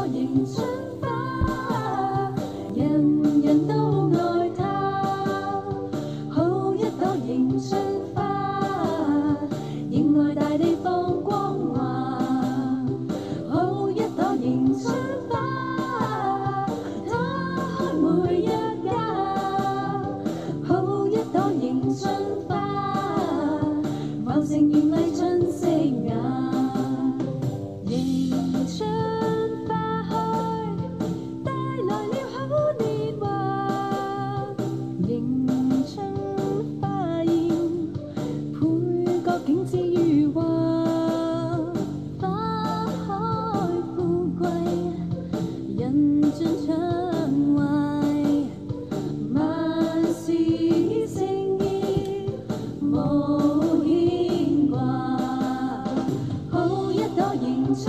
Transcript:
朵迎春花，人人都愛它。好一朵迎春花，迎來大地放光華。好一朵迎春花，它開每一家。好一朵迎春花，茂盛如麗春色雅。迎春花開，帶來了好年華。迎春花艷，倍覺景致如畫。花開富貴，人盡暢懷。萬事勝意無牽掛。好一朵迎春